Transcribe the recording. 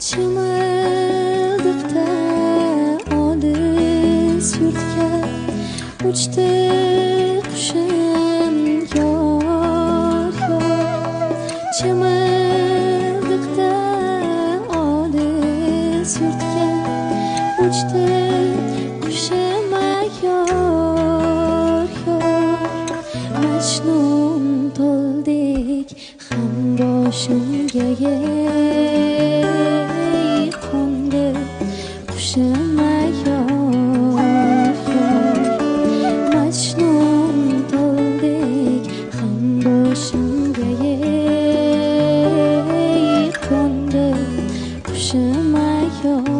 Chimildiqda olis yurtga uchdi qushim yor yor. Chimildiqda olis yurtga uchdi qushim yor yor. Majnun to'ldik ham boshimga qo'ndi qushim yor yor. Majnun to'ldik ham boshimga qo'ndi qushim yor.